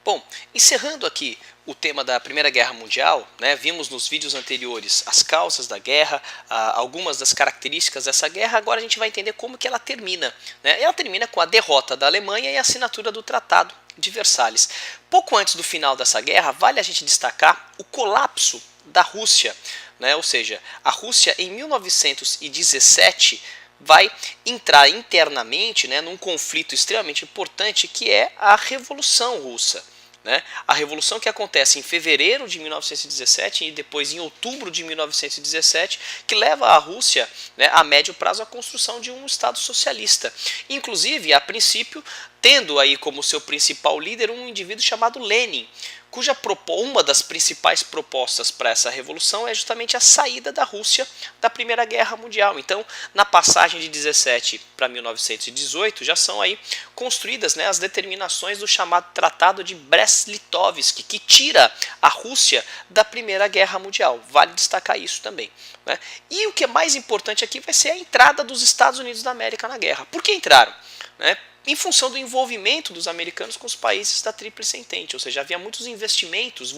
Bom, encerrando aqui o tema da Primeira Guerra Mundial, né, vimos nos vídeos anteriores as causas da guerra, algumas das características dessa guerra. Agora a gente vai entender como que ela termina. Né? Ela termina com a derrota da Alemanha e a assinatura do Tratado de Versalhes. Pouco antes do final dessa guerra, vale a gente destacar o colapso da Rússia. Né? Ou seja, a Rússia em 1917 vai entrar internamente, né, num conflito extremamente importante, que é a Revolução Russa. Né? A revolução que acontece em fevereiro de 1917 e depois em outubro de 1917, que leva a Rússia, né, a médio prazo à construção de um Estado socialista. Inclusive, a princípio, tendo aí como seu principal líder um indivíduo chamado Lenin, cuja uma das principais propostas para essa revolução é justamente a saída da Rússia da Primeira Guerra Mundial. Então, na passagem de 17 para 1918, já são aí construídas, né, as determinações do chamado Tratado de Brest-Litovsk, que tira a Rússia da Primeira Guerra Mundial. Vale destacar isso também. Né? E o que é mais importante aqui vai ser a entrada dos Estados Unidos da América na guerra. Por que entraram? Né? Em função do envolvimento dos americanos com os países da Tríplice Entente, ou seja, havia muitos investimentos,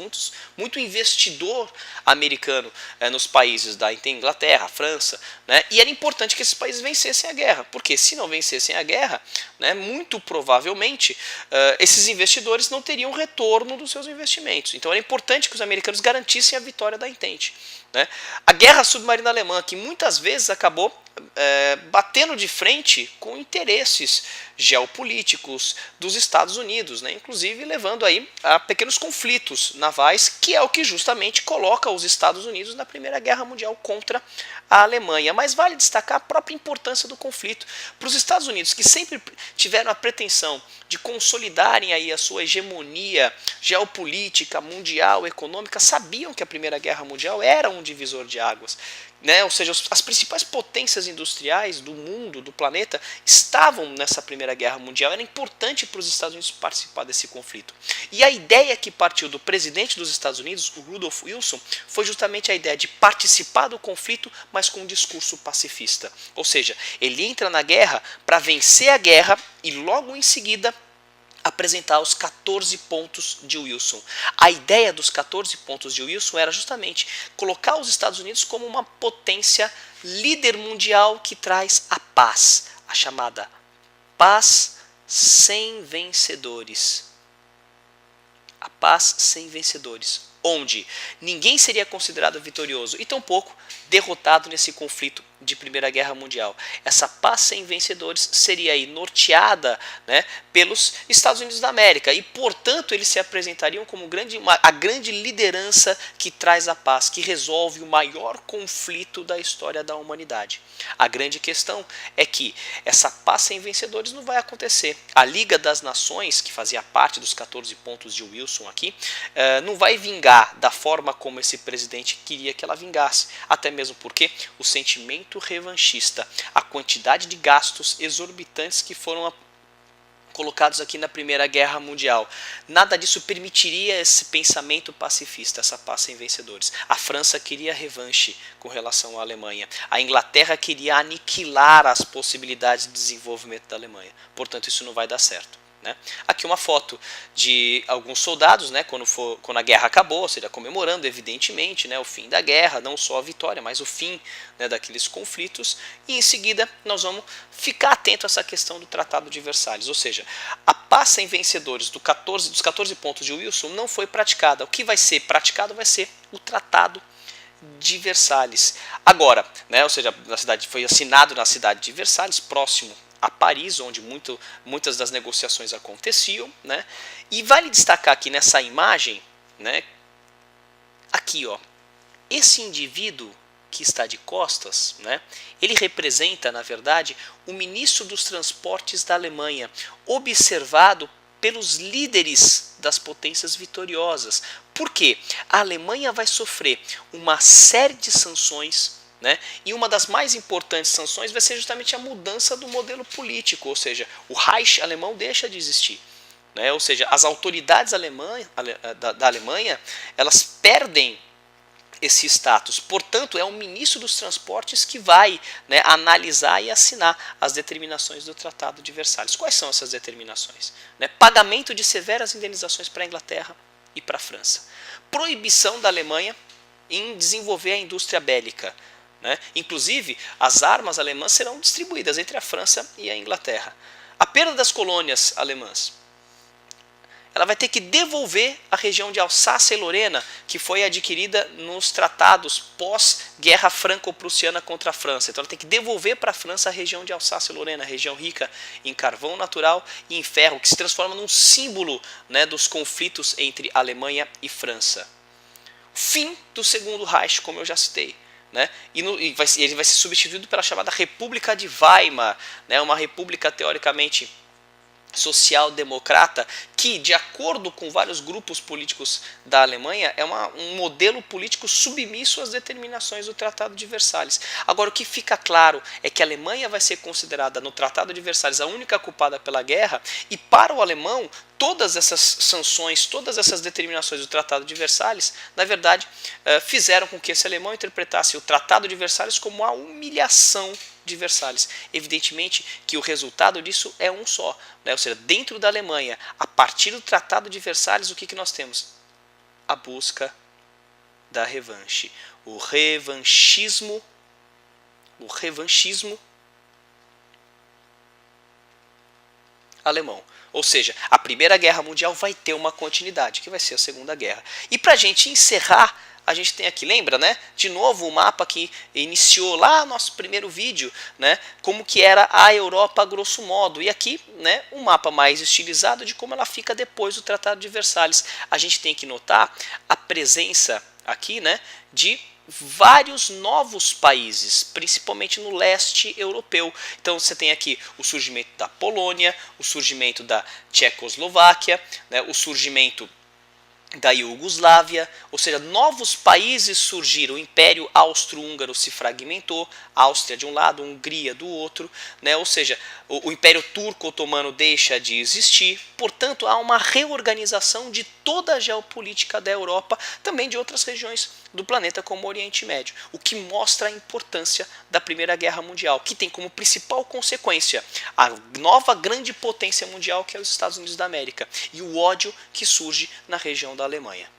muito investidor americano nos países da Inglaterra, França, né, e era importante que esses países vencessem a guerra, porque se não vencessem a guerra, né, muito provavelmente esses investidores não teriam retorno dos seus investimentos. Então era importante que os americanos garantissem a vitória da Entente. Né. A guerra submarina alemã, que muitas vezes acabou batendo de frente com interesses geopolíticos dos Estados Unidos, né? Inclusive levando aí a pequenos conflitos navais, que é o que justamente coloca os Estados Unidos na Primeira Guerra Mundial contra a Alemanha. Mas vale destacar a própria importância do conflito. Para os Estados Unidos, que sempre tiveram a pretensão de consolidarem aí a sua hegemonia geopolítica, mundial, econômica, sabiam que a Primeira Guerra Mundial era um divisor de águas. Né? Ou seja, as principais potências industriais do mundo, do planeta, estavam nessa Primeira Guerra Mundial. Era importante para os Estados Unidos participar desse conflito. E a ideia que partiu do presidente dos Estados Unidos, o Rudolph Wilson, foi justamente a ideia de participar do conflito, mas com um discurso pacifista. Ou seja, ele entra na guerra para vencer a guerra e logo em seguida apresentar os 14 pontos de Wilson. A ideia dos 14 pontos de Wilson era justamente colocar os Estados Unidos como uma potência líder mundial que traz a paz, a chamada paz sem vencedores. A paz sem vencedores, onde ninguém seria considerado vitorioso e tampouco derrotado nesse conflito de Primeira Guerra Mundial. Essa paz sem vencedores seria aí norteada, né, pelos Estados Unidos da América e, portanto, eles se apresentariam como a grande liderança que traz a paz, que resolve o maior conflito da história da humanidade. A grande questão é que essa paz sem vencedores não vai acontecer. A Liga das Nações, que fazia parte dos 14 pontos de Wilson aqui, não vai vingar da forma como esse presidente queria que ela vingasse, até mesmo porque o sentimento revanchista, a quantidade de gastos exorbitantes que foram colocados aqui na Primeira Guerra Mundial, nada disso permitiria esse pensamento pacifista, essa paz sem vencedores. A França queria revanche com relação à Alemanha. A Inglaterra queria aniquilar as possibilidades de desenvolvimento da Alemanha. Portanto, isso não vai dar certo. Né? Aqui uma foto de alguns soldados, né, quando a guerra acabou, ou seja, comemorando evidentemente, né, o fim da guerra, não só a vitória, mas o fim, né, daqueles conflitos. E em seguida nós vamos ficar atento a essa questão do Tratado de Versalhes, ou seja, a paz sem vencedores dos 14 pontos de Wilson não foi praticada. O que vai ser praticado vai ser o Tratado de Versalhes. Agora, né, ou seja, foi assinado na cidade de Versalhes, próximo a Paris, onde muitas das negociações aconteciam, né? E vale destacar aqui nessa imagem, né? Aqui, ó, esse indivíduo que está de costas, né? Ele representa, na verdade, o ministro dos transportes da Alemanha, observado pelos líderes das potências vitoriosas. Por quê? A Alemanha vai sofrer uma série de sanções, né? E uma das mais importantes sanções vai ser justamente a mudança do modelo político, ou seja, o Reich alemão deixa de existir. Né? Ou seja, as autoridades da Alemanha, elas perdem esse status. Portanto, é o ministro dos Transportes que vai, né, analisar e assinar as determinações do Tratado de Versalhes. Quais são essas determinações? Né, pagamento de severas indenizações para a Inglaterra e para a França. Proibição da Alemanha em desenvolver a indústria bélica. Né? Inclusive, as armas alemãs serão distribuídas entre a França e a Inglaterra. A perda das colônias alemãs. Ela vai ter que devolver a região de Alsácia e Lorena, que foi adquirida nos tratados pós-guerra franco-prussiana contra a França. Então ela tem que devolver para a França a região de Alsácia e Lorena, a região rica em carvão natural e em ferro, que se transforma num símbolo, né, dos conflitos entre Alemanha e França. Fim do Segundo Reich, como eu já citei. Né? Ele vai ser substituído pela chamada República de Weimar, né? Uma república teoricamente social-democrata, que, de acordo com vários grupos políticos da Alemanha, é um modelo político submisso às determinações do Tratado de Versalhes. Agora, o que fica claro é que a Alemanha vai ser considerada no Tratado de Versalhes a única culpada pela guerra, e para o alemão, todas essas sanções, todas essas determinações do Tratado de Versalhes, na verdade, fizeram com que esse alemão interpretasse o Tratado de Versalhes como a humilhação de Versalhes. Evidentemente que o resultado disso é um só, né? Ou seja, dentro da Alemanha, a partir do Tratado de Versalhes, o que nós temos? A busca da revanche. O revanchismo alemão. Ou seja, a Primeira Guerra Mundial vai ter uma continuidade, que vai ser a Segunda Guerra. E para a gente encerrar, a gente tem aqui, lembra, né? De novo o mapa que iniciou lá no nosso primeiro vídeo, né? Como que era a Europa grosso modo. E aqui, né, um mapa mais estilizado de como ela fica depois do Tratado de Versalhes. A gente tem que notar a presença aqui, né, de vários novos países, principalmente no leste europeu. Então você tem aqui o surgimento da Polônia, o surgimento da Tchecoslováquia, né, o surgimento da Iugoslávia, ou seja, novos países surgiram. O Império Austro-Húngaro se fragmentou, Áustria de um lado, Hungria do outro, né? Ou seja, o Império Turco-Otomano deixa de existir. Portanto, há uma reorganização de toda a geopolítica da Europa, também de outras regiões do planeta, como o Oriente Médio, o que mostra a importância da Primeira Guerra Mundial, que tem como principal consequência a nova grande potência mundial, que é os Estados Unidos da América, e o ódio que surge na região da Alemanha.